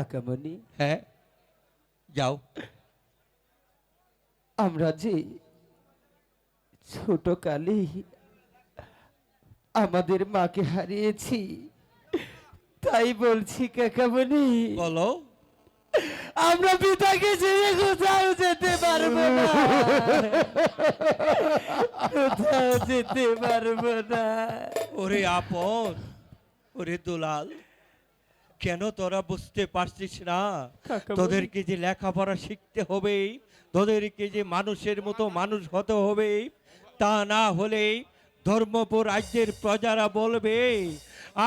কাকামণি, হ্যাঁ যাও। আমরা যে ছোট কালে আমাদের মাকে হারিয়েছি, তাই বলছি কাকামণি, বলো। আমরা পিতাকে ছেড়ে কোথাও যেতে পারবো না, কোথাও যেতে পারবো না। ওরে আপন, ওরে দুলাল, কেন তোরা বুঝতে পারছিস না? কাকামণি। তোদেরকে যে লেখাপড়া শিখতে হবে, তোদেরকে যে মানুষের মতো মানুষ হতে হবে, তা না হলে ধর্মপুর রাজ্যের প্রজারা বলবে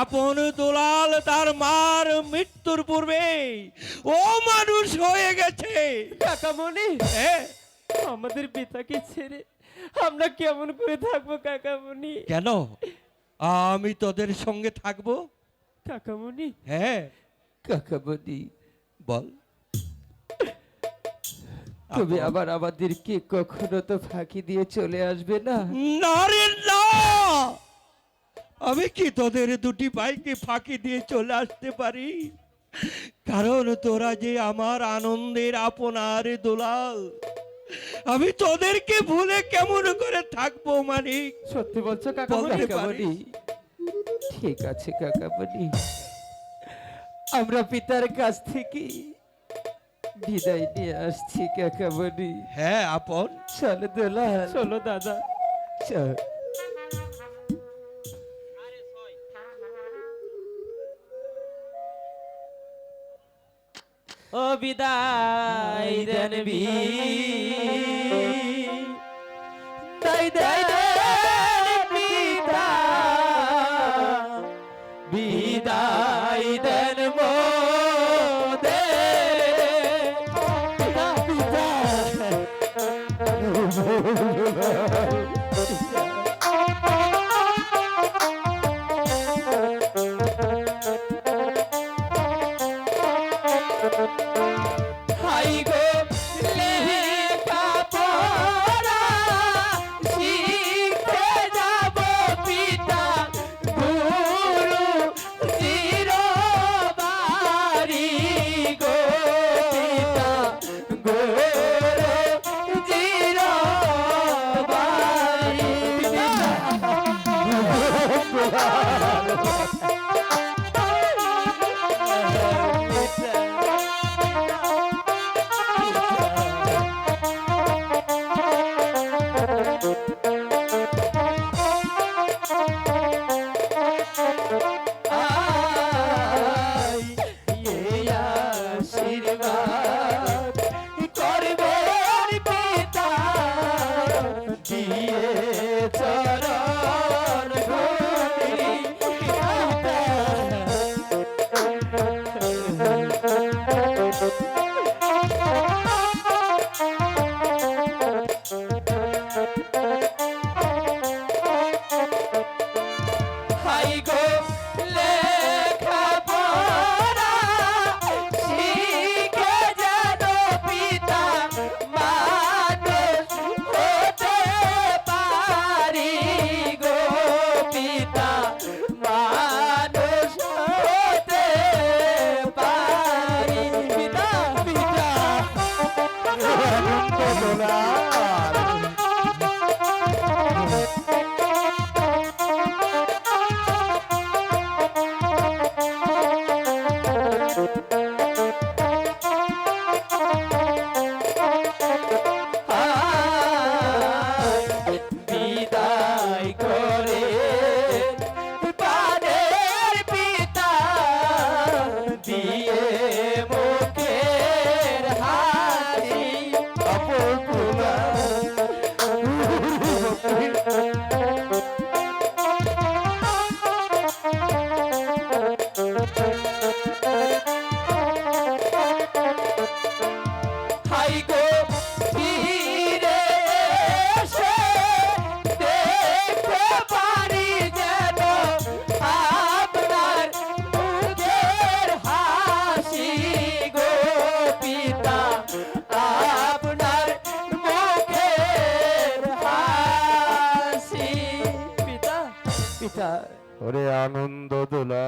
আপন দুলাল তার মার মৃত্যুর পূর্বে ও মানুষ হয়ে গেছে। কাকামণি, হ্যাঁ, আমাদের পিতাকে ছেড়ে আমরা কেমন করে থাকবো কাকামণি? কেন আমি তোদের সঙ্গে থাকবো? কাকামণি, হ্যাঁ কাকামণি, বল। তুমি আবার আমাদেরকে কখনো তো ফাঁকি দিয়ে চলে আসবে না? না রে না, আমি কি তোদের দুটি ভাইকে ফাঁকি দিয়ে চলে আসতে পারি? কারণ তোরা যে আমার আনন্দের আপনার দুলাল, আমি তোদেরকে ভুলে কেমন করে থাকবো মানিক? সত্যি বলছো কাকামণি? বলতে কাকামণি, ঠিক আছে কাকামণি, আমরা পিতার কাছ থেকে বিদায় নিয়ে আসছি কাকামণি। হ্যাঁ আপন, চলো দোলা, চলো দাদা, চল। ও বিদায় দেন বিদায় দেন পিতা, বিদায় দেন মোদের পিতা, হাই গো লেখাপড়া শিখতে যাব পিতা, গুরু চিরবারি গো পিতা, গুরু চিরবারি আশীর্বাদ করবেন পিতা, দিয়ে চরণ ধরি পিতা। হাই গো লেখাপড়া শিখে যেন পিতা, মানুষ হতে পারি গো পিতা, মানুষ হতে পারি পিতা, পিতা। বিদায় করে প্রাণের পিতা, দিয়ে মুখের হাসি অপরপুরা। হাই গো ফিরে এসে দেখতে পারি যেন আপনার মুখের হাসি গো পিতা, আপনার মুখের হাসি পিতা, পিতা। ওরে আনন্দ দোলা।